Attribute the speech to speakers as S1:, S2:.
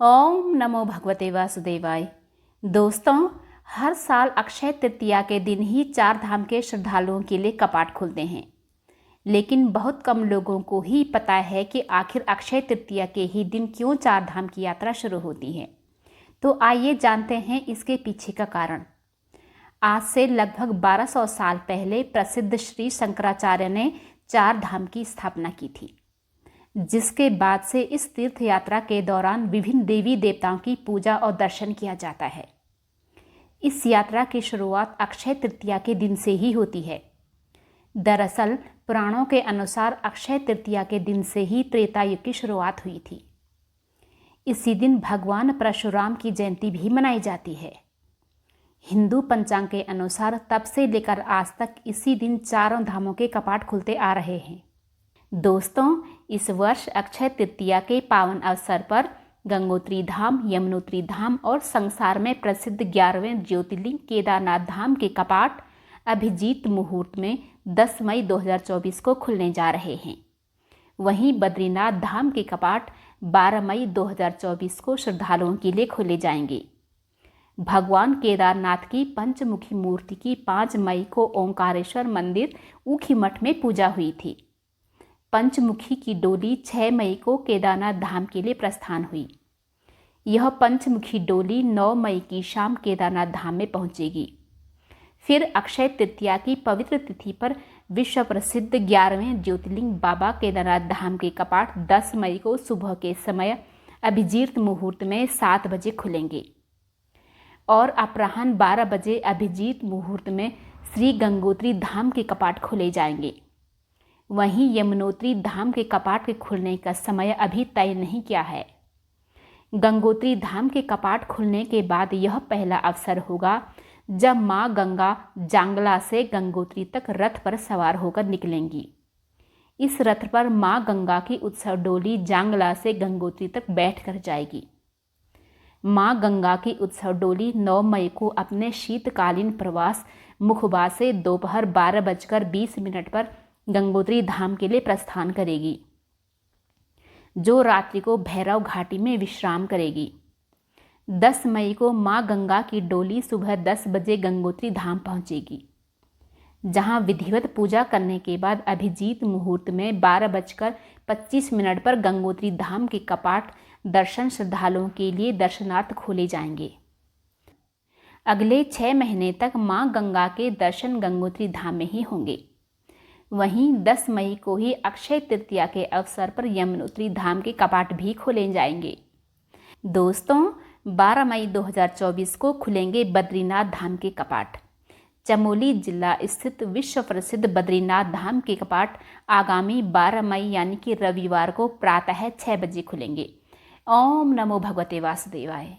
S1: ओम नमो भगवते वासुदेवाय। दोस्तों, हर अक्षय अक्षय तृतीया के दिन ही चार धाम के श्रद्धालुओं के लिए कपाट खुलते हैं, लेकिन बहुत कम लोगों को ही पता है कि आखिर अक्षय तृतीया के ही दिन क्यों चार धाम की यात्रा शुरू होती है। तो आइए जानते हैं इसके पीछे का कारण। आज से लगभग 1200 साल पहले प्रसिद्ध श्री शंकराचार्य ने चार धाम की स्थापना की थी, जिसके बाद से इस तीर्थ यात्रा के दौरान विभिन्न देवी देवताओं की पूजा और दर्शन किया जाता है। इस यात्रा की शुरुआत अक्षय तृतीया के दिन से ही होती है। दरअसल पुराणों के अनुसार अक्षय तृतीया के दिन से ही त्रेता युग की शुरुआत हुई थी। इसी दिन भगवान परशुराम की जयंती भी मनाई जाती है। हिंदू पंचांग के अनुसार तब से लेकर आज तक इसी दिन चारों धामों के कपाट खुलते आ रहे हैं। दोस्तों, इस वर्ष अक्षय तृतीया के पावन अवसर पर गंगोत्री धाम, यमुनोत्री धाम और संसार में प्रसिद्ध 11वें ज्योतिर्लिंग केदारनाथ धाम के कपाट अभिजीत मुहूर्त में 10 मई 2024 को खुलने जा रहे हैं। वहीं बद्रीनाथ धाम के कपाट 12 मई 2024 को श्रद्धालुओं के लिए खोले जाएंगे। भगवान केदारनाथ की पंचमुखी मूर्ति की 5 मई को ओंकारेश्वर मंदिर ऊखीमठ में पूजा हुई थी। पंचमुखी की डोली 6 मई को केदारनाथ धाम के लिए प्रस्थान हुई। यह पंचमुखी डोली 9 मई की शाम केदारनाथ धाम में पहुंचेगी। फिर अक्षय तृतीया की पवित्र तिथि पर विश्व प्रसिद्ध 11वें ज्योतिर्लिंग बाबा केदारनाथ धाम के कपाट 10 मई को सुबह के समय अभिजीत मुहूर्त में 7 बजे खुलेंगे और अपराह्न 12 बजे अभिजीत मुहूर्त में श्री गंगोत्री धाम के कपाट खोले जाएंगे। वहीं यमुनोत्री धाम के कपाट के खुलने का समय अभी तय नहीं किया है। गंगोत्री धाम के कपाट खुलने के बाद यह पहला अवसर होगा जब मां गंगा जांगला से गंगोत्री तक रथ पर सवार होकर निकलेंगी। इस रथ पर मां गंगा की उत्सव डोली जांगला से गंगोत्री तक बैठ कर जाएगी। मां गंगा की उत्सव डोली 9 मई को अपने शीतकालीन प्रवास मुखबा से दोपहर 12:20 पर गंगोत्री धाम के लिए प्रस्थान करेगी, जो रात्रि को भैरव घाटी में विश्राम करेगी। 10 मई को मां गंगा की डोली सुबह 10 बजे गंगोत्री धाम पहुंचेगी, जहां विधिवत पूजा करने के बाद अभिजीत मुहूर्त में 12:25 पर गंगोत्री धाम के कपाट दर्शन श्रद्धालुओं के लिए दर्शनार्थ खोले जाएंगे। अगले 6 महीने तक मां गंगा के दर्शन गंगोत्री धाम में ही होंगे। वहीं 10 मई को ही अक्षय तृतीया के अवसर पर यमुनोत्री धाम के कपाट भी खोले जाएंगे। दोस्तों, 12 मई 2024 को खुलेंगे बद्रीनाथ धाम के कपाट। चमोली जिला स्थित विश्व प्रसिद्ध बद्रीनाथ धाम के कपाट आगामी 12 मई यानी कि रविवार को प्रातः 6 बजे खुलेंगे। ओम नमो भगवते वासुदेवाय।